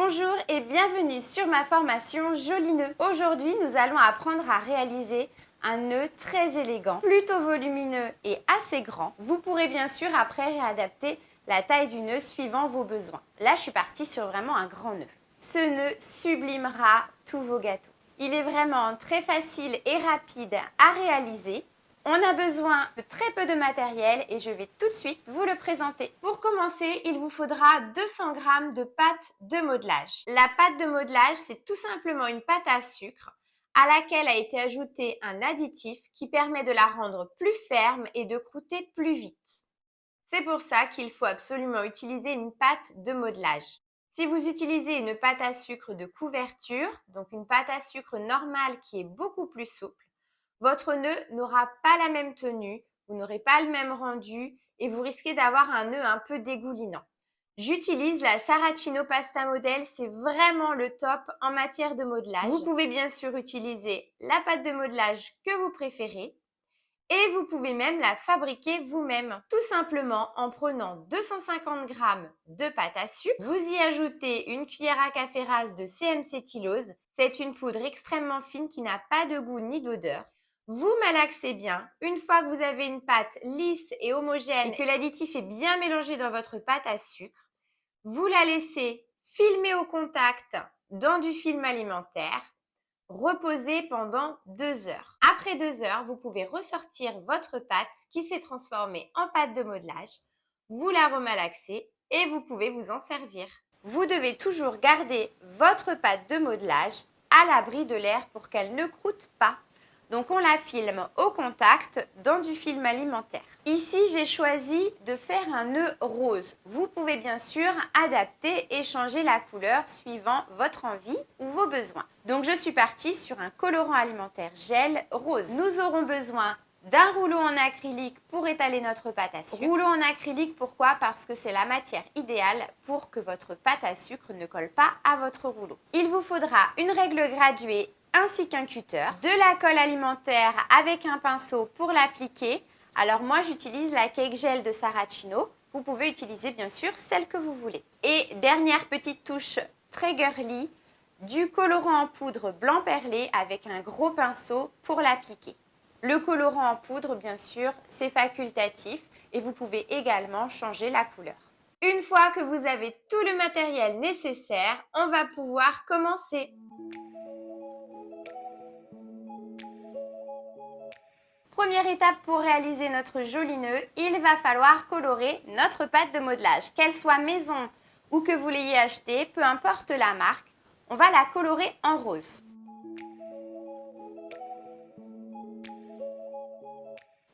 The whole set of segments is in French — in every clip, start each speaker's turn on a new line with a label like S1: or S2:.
S1: Bonjour et bienvenue sur ma formation Joli Nœud. Aujourd'hui, nous allons apprendre à réaliser un nœud très élégant, plutôt volumineux et assez grand. Vous pourrez bien sûr après réadapter la taille du nœud suivant vos besoins. Là, je suis partie sur vraiment un grand nœud. Ce nœud sublimera tous vos gâteaux. Il est vraiment très facile et rapide à réaliser. On a besoin de très peu de matériel et je vais tout de suite vous le présenter. Pour commencer, il vous faudra 200 g de pâte de modelage. La pâte de modelage, c'est tout simplement une pâte à sucre à laquelle a été ajouté un additif qui permet de la rendre plus ferme et de croûter plus vite. C'est pour ça qu'il faut absolument utiliser une pâte de modelage. Si vous utilisez une pâte à sucre de couverture, donc une pâte à sucre normale qui est beaucoup plus souple, votre nœud n'aura pas la même tenue, vous n'aurez pas le même rendu et vous risquez d'avoir un nœud un peu dégoulinant. J'utilise la Saracino Pasta Model, c'est vraiment le top en matière de modelage. Vous pouvez bien sûr utiliser la pâte de modelage que vous préférez et vous pouvez même la fabriquer vous-même, tout simplement en prenant 250 g de pâte à sucre. Vous y ajoutez une cuillère à café rase de CMC Tylose. C'est une poudre extrêmement fine qui n'a pas de goût ni d'odeur. Vous malaxez bien. Une fois que vous avez une pâte lisse et homogène et que l'additif est bien mélangé dans votre pâte à sucre, vous la laissez filmer au contact dans du film alimentaire, reposer pendant 2 heures. Après 2 heures, vous pouvez ressortir votre pâte qui s'est transformée en pâte de modelage, vous la remalaxez et vous pouvez vous en servir. Vous devez toujours garder votre pâte de modelage à l'abri de l'air pour qu'elle ne croûte pas. Donc on la filme au contact dans du film alimentaire. Ici, j'ai choisi de faire un nœud rose. Vous pouvez bien sûr adapter et changer la couleur suivant votre envie ou vos besoins. Donc je suis partie sur un colorant alimentaire gel rose. Nous aurons besoin d'un rouleau en acrylique pour étaler notre pâte à sucre. Rouleau en acrylique, pourquoi? Parce que c'est la matière idéale pour que votre pâte à sucre ne colle pas à votre rouleau. Il vous faudra une règle graduée ainsi qu'un cutter, de la colle alimentaire avec un pinceau pour l'appliquer. Alors moi j'utilise la Cake Gel de Saracino, vous pouvez utiliser bien sûr celle que vous voulez. Et dernière petite touche très girly, du colorant en poudre blanc perlé avec un gros pinceau pour l'appliquer. Le colorant en poudre bien sûr c'est facultatif et vous pouvez également changer la couleur. Une fois que vous avez tout le matériel nécessaire, on va pouvoir commencer. Première étape pour réaliser notre joli nœud, il va falloir colorer notre pâte de modelage. Qu'elle soit maison ou que vous l'ayez achetée, peu importe la marque, on va la colorer en rose.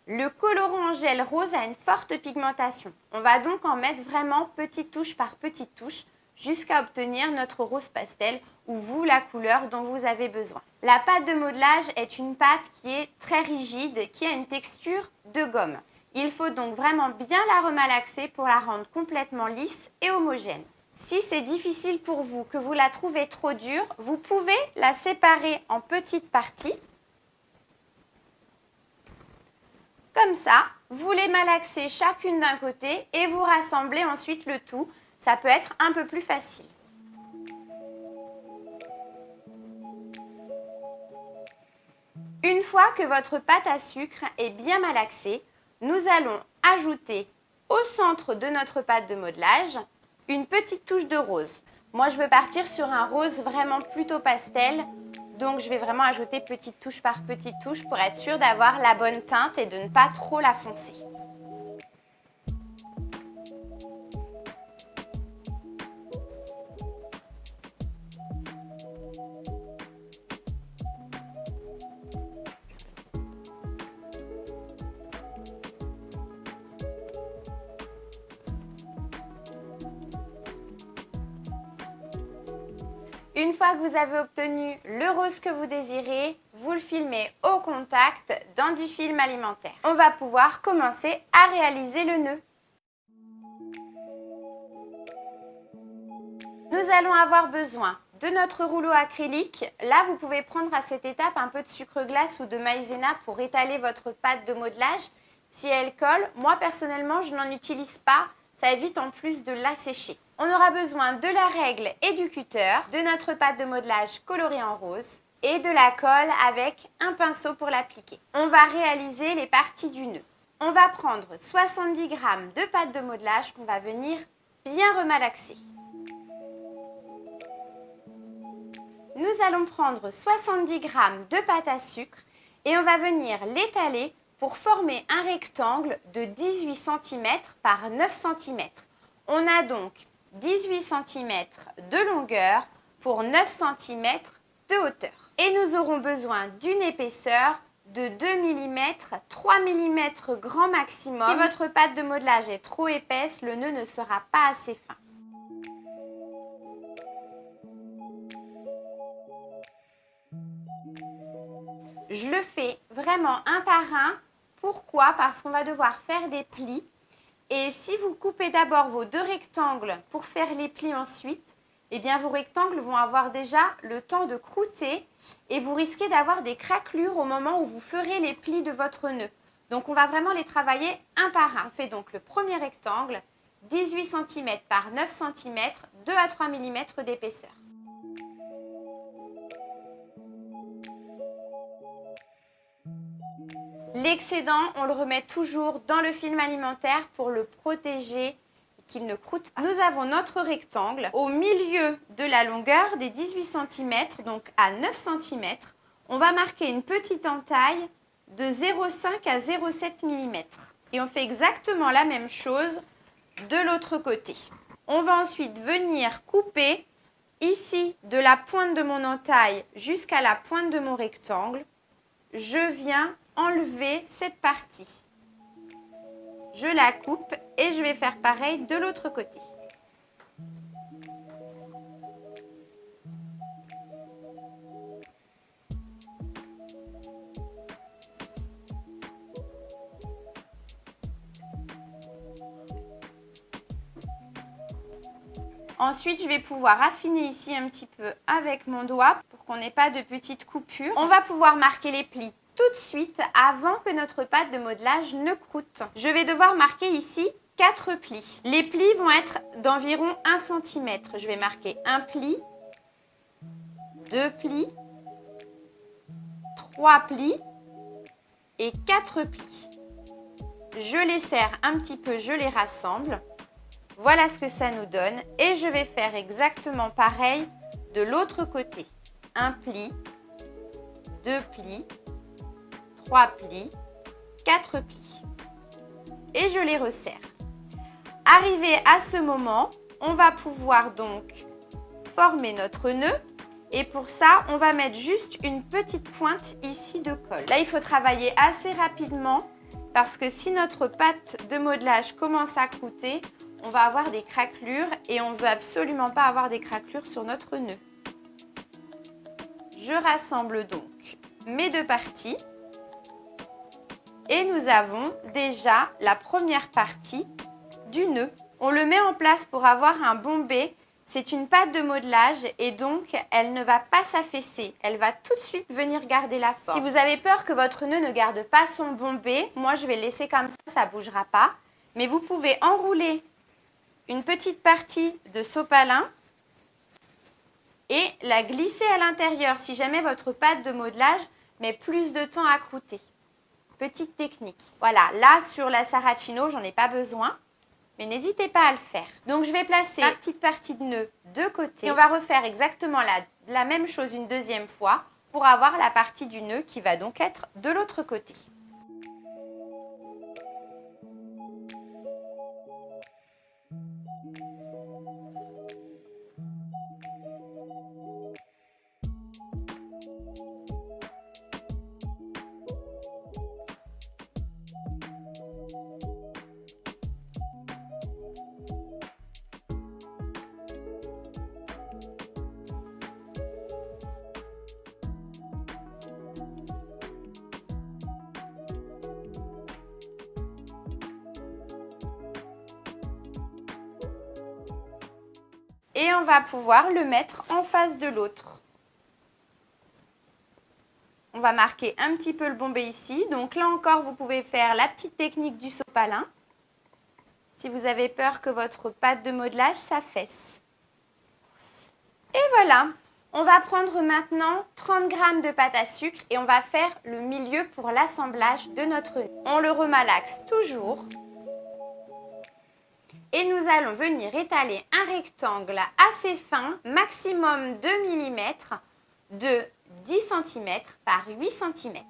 S1: Le colorant en gel rose a une forte pigmentation. On va donc en mettre vraiment petite touche par petite touche jusqu'à obtenir notre rose pastel ou vous la couleur dont vous avez besoin. La pâte de modelage est une pâte qui est très rigide, qui a une texture de gomme. Il faut donc vraiment bien la remalaxer pour la rendre complètement lisse et homogène. Si c'est difficile pour vous, que vous la trouvez trop dure, vous pouvez la séparer en petites parties. Comme ça, vous les malaxez chacune d'un côté et vous rassemblez ensuite le tout. Ça peut être un peu plus facile. Une fois que votre pâte à sucre est bien malaxée, nous allons ajouter au centre de notre pâte de modelage une petite touche de rose. Moi, je veux partir sur un rose vraiment plutôt pastel, donc je vais vraiment ajouter petite touche par petite touche pour être sûre d'avoir la bonne teinte et de ne pas trop la foncer. Une fois que vous avez obtenu le rose que vous désirez, vous le filmez au contact dans du film alimentaire. On va pouvoir commencer à réaliser le nœud. Nous allons avoir besoin de notre rouleau acrylique. Là, vous pouvez prendre à cette étape un peu de sucre glace ou de maïzena pour étaler votre pâte de modelage. Si elle colle, moi personnellement, je n'en utilise pas. Ça évite en plus de l'assécher. On aura besoin de la règle et du cutter, de notre pâte de modelage colorée en rose et de la colle avec un pinceau pour l'appliquer. On va réaliser les parties du nœud. On va prendre 70 g de pâte de modelage qu'on va venir bien remalaxer. Nous allons prendre 70 g de pâte à sucre et on va venir l'étaler pour former un rectangle de 18 cm par 9 cm. On a donc 18 cm de longueur pour 9 cm de hauteur. Et nous aurons besoin d'une épaisseur de 2 mm, 3 mm grand maximum. Si votre pâte de modelage est trop épaisse, le nœud ne sera pas assez fin. Je le fais vraiment un par un. Pourquoi? Parce qu'on va devoir faire des plis. Et si vous coupez d'abord vos deux rectangles pour faire les plis ensuite, eh bien vos rectangles vont avoir déjà le temps de croûter et vous risquez d'avoir des craquelures au moment où vous ferez les plis de votre nœud. Donc on va vraiment les travailler un par un. On fait donc le premier rectangle, 18 cm par 9 cm, 2 à 3 mm d'épaisseur. L'excédent, on le remet toujours dans le film alimentaire pour le protéger et qu'il ne croûte pas. Nous avons notre rectangle au milieu de la longueur des 18 cm, donc à 9 cm. On va marquer une petite entaille de 0,5 à 0,7 mm. Et on fait exactement la même chose de l'autre côté. On va ensuite venir couper ici de la pointe de mon entaille jusqu'à la pointe de mon rectangle. Je viens enlever cette partie. Je la coupe et je vais faire pareil de l'autre côté. Ensuite, je vais pouvoir affiner ici un petit peu avec mon doigt pour qu'on n'ait pas de petites coupures. On va pouvoir marquer les plis tout de suite avant que notre pâte de modelage ne croûte. Je vais devoir marquer ici 4 plis. Les plis vont être d'environ 1 cm. Je vais marquer un pli, 2 plis, 3 plis et 4 plis. Je les serre un petit peu, je les rassemble. Voilà ce que ça nous donne et je vais faire exactement pareil de l'autre côté. Un pli, 2 plis, 3 plis, 4 plis et je les resserre. Arrivé à ce moment, on va pouvoir donc former notre nœud et pour ça, on va mettre juste une petite pointe ici de colle. Là, il faut travailler assez rapidement parce que si notre pâte de modelage commence à croûter, on va avoir des craquelures et on ne veut absolument pas avoir des craquelures sur notre nœud. Je rassemble donc mes deux parties. Et nous avons déjà la première partie du nœud. On le met en place pour avoir un bombé. C'est une pâte de modelage et donc elle ne va pas s'affaisser. Elle va tout de suite venir garder la forme. Si vous avez peur que votre nœud ne garde pas son bombé, moi je vais le laisser comme ça ne bougera pas. Mais vous pouvez enrouler une petite partie de sopalin et la glisser à l'intérieur si jamais votre pâte de modelage met plus de temps à croûter. Petite technique. Voilà, là sur la Saracino, j'en ai pas besoin, mais n'hésitez pas à le faire. Donc je vais placer la petite partie de nœud de côté et on va refaire exactement la même chose une deuxième fois pour avoir la partie du nœud qui va donc être de l'autre côté. Et on va pouvoir le mettre en face de l'autre. On va marquer un petit peu le bombé ici. Donc là encore, vous pouvez faire la petite technique du sopalin. si vous avez peur que votre pâte de modelage s'affaisse. Et voilà, on va prendre maintenant 30 g de pâte à sucre et on va faire le milieu pour l'assemblage de notre nœud. On le remalaxe toujours. Et nous allons venir étaler un rectangle assez fin, maximum 2 mm, de 10 cm par 8 cm.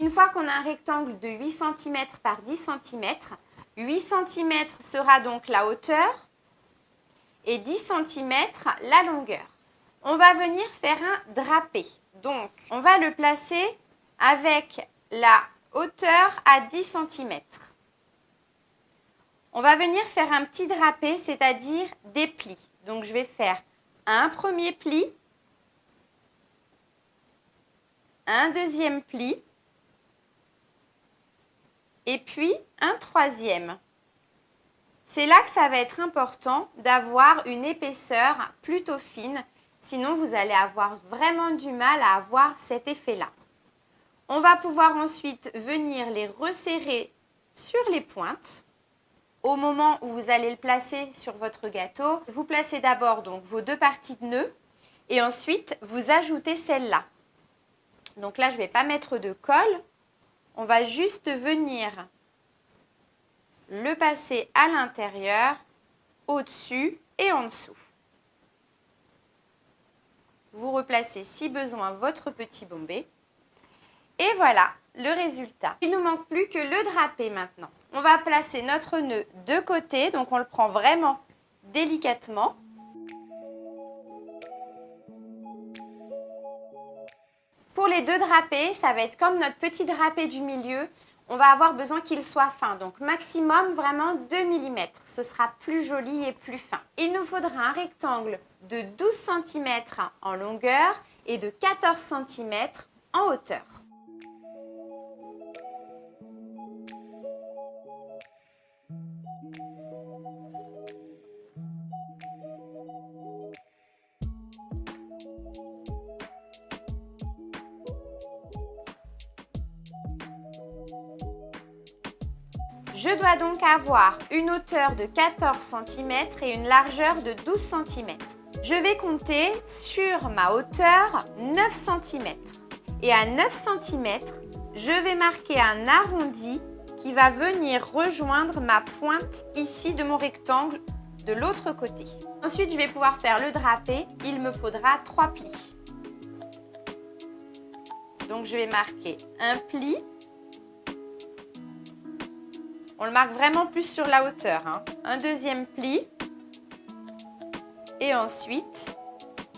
S1: Une fois qu'on a un rectangle de 8 cm par 10 cm, 8 cm sera donc la hauteur et 10 cm la longueur. On va venir faire un drapé. Donc, on va le placer avec la hauteur à 10 cm. On va venir faire un petit drapé, c'est-à-dire des plis. Donc, je vais faire un premier pli, un deuxième pli, et puis un troisième. C'est là que ça va être important d'avoir une épaisseur plutôt fine, sinon vous allez avoir vraiment du mal à avoir cet effet-là. On va pouvoir ensuite venir les resserrer sur les pointes. Au moment où vous allez le placer sur votre gâteau, vous placez d'abord donc vos deux parties de nœud et ensuite vous ajoutez celle-là. Donc là, je ne vais pas mettre de colle. On va juste venir le passer à l'intérieur, au-dessus et en dessous. Vous replacez si besoin votre petit bombé. Et voilà le résultat. Il ne nous manque plus que le drapé maintenant. On va placer notre nœud de côté, donc on le prend vraiment délicatement. Pour les deux drapés, ça va être comme notre petit drapé du milieu. On va avoir besoin qu'il soit fin, donc maximum vraiment 2 mm. Ce sera plus joli et plus fin. Il nous faudra un rectangle de 12 cm en longueur et de 14 cm en hauteur. Je dois donc avoir une hauteur de 14 cm et une largeur de 12 cm. Je vais compter sur ma hauteur 9 cm. Et à 9 cm, je vais marquer un arrondi qui va venir rejoindre ma pointe ici de mon rectangle de l'autre côté. Ensuite, je vais pouvoir faire le drapé. Il me faudra 3 plis. Donc, je vais marquer un pli. On le marque vraiment plus sur la hauteur, hein. Un deuxième pli et ensuite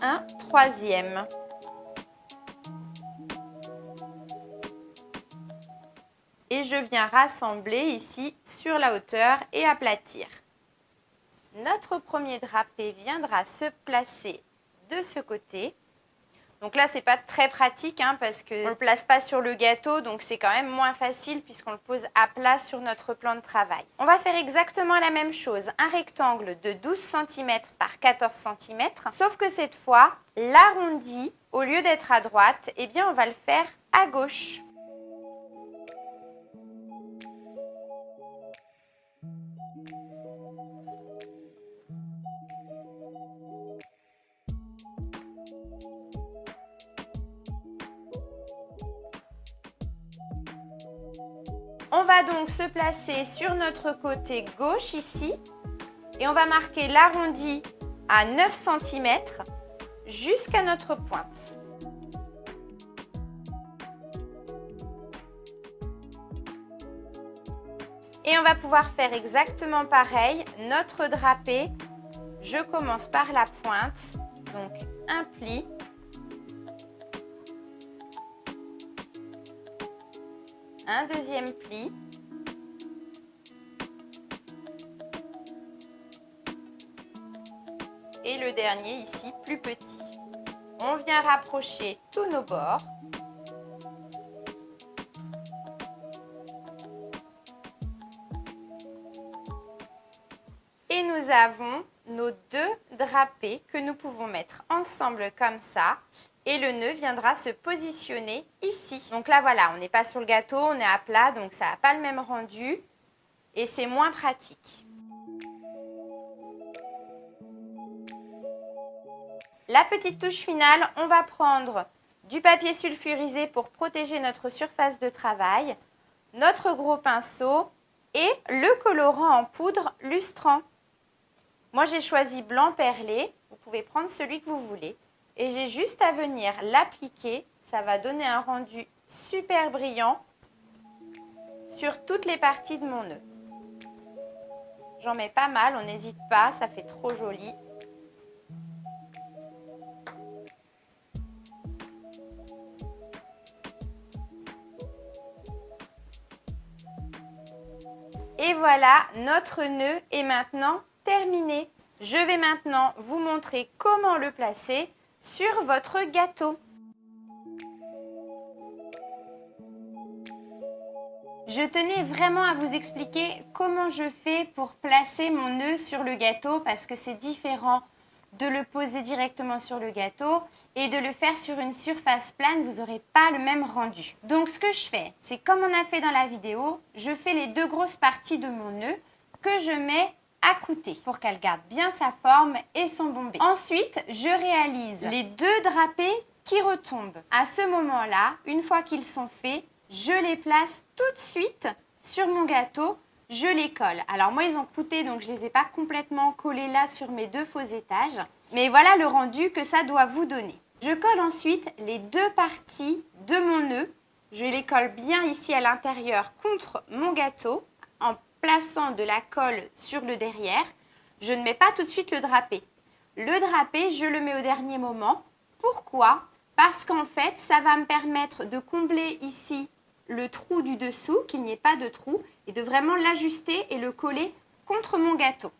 S1: un troisième. Et je viens rassembler ici sur la hauteur et aplatir. Notre premier drapé viendra se placer de ce côté. Donc là, c'est pas très pratique hein, parce qu'on ne le place pas sur le gâteau, donc c'est quand même moins facile puisqu'on le pose à plat sur notre plan de travail. On va faire exactement la même chose, un rectangle de 12 cm par 14 cm, sauf que cette fois, l'arrondi, au lieu d'être à droite, eh bien on va le faire à gauche. On va donc se placer sur notre côté gauche ici et on va marquer l'arrondi à 9 cm jusqu'à notre pointe. Et on va pouvoir faire exactement pareil, notre drapé. Je commence par la pointe, donc un pli. Un deuxième pli. Et le dernier ici, plus petit. On vient rapprocher tous nos bords. Et nous avons nos deux drapés que nous pouvons mettre ensemble comme ça. Et le nœud viendra se positionner ici. Donc là, voilà, on n'est pas sur le gâteau, on est à plat, donc ça n'a pas le même rendu. Et c'est moins pratique. La petite touche finale, on va prendre du papier sulfurisé pour protéger notre surface de travail, notre gros pinceau et le colorant en poudre lustrant. Moi, j'ai choisi blanc perlé. Vous pouvez prendre celui que vous voulez. Et j'ai juste à venir l'appliquer. Ça va donner un rendu super brillant sur toutes les parties de mon nœud. J'en mets pas mal, on n'hésite pas, ça fait trop joli. Et voilà, notre nœud est maintenant terminé. Je vais maintenant vous montrer comment le placer sur votre gâteau. Je tenais vraiment à vous expliquer comment je fais pour placer mon nœud sur le gâteau parce que c'est différent de le poser directement sur le gâteau et de le faire sur une surface plane, vous n'aurez pas le même rendu. Donc ce que je fais, c'est comme on a fait dans la vidéo, je fais les deux grosses parties de mon nœud que je mets à croûter pour qu'elle garde bien sa forme et son bombé. Ensuite, je réalise les deux drapés qui retombent. À ce moment-là, une fois qu'ils sont faits, je les place tout de suite sur mon gâteau, je les colle. Alors moi, ils ont croûté, donc je ne les ai pas complètement collés là sur mes deux faux étages. Mais voilà le rendu que ça doit vous donner. Je colle ensuite les deux parties de mon nœud. Je les colle bien ici à l'intérieur contre mon gâteau en plaçant de la colle sur le derrière. Je ne mets pas tout de suite le drapé. Le drapé, je le mets au dernier moment. Pourquoi ? Parce qu'en fait, ça va me permettre de combler ici le trou du dessous, qu'il n'y ait pas de trou, et de vraiment l'ajuster et le coller contre mon gâteau.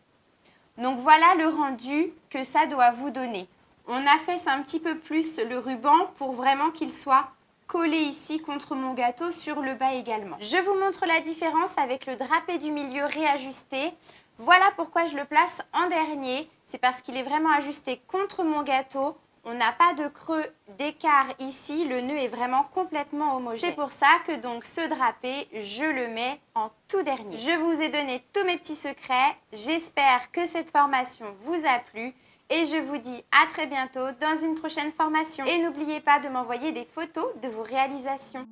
S1: Donc voilà le rendu que ça doit vous donner. On affaisse un petit peu plus le ruban pour vraiment qu'il soit collé ici contre mon gâteau sur le bas également. Je vous montre la différence avec le drapé du milieu réajusté. Voilà pourquoi je le place en dernier. C'est parce qu'il est vraiment ajusté contre mon gâteau. On n'a pas de creux d'écart ici, le nœud est vraiment complètement homogène. C'est pour ça que donc ce drapé, je le mets en tout dernier. Je vous ai donné tous mes petits secrets. J'espère que cette formation vous a plu et je vous dis à très bientôt dans une prochaine formation. Et n'oubliez pas de m'envoyer des photos de vos réalisations.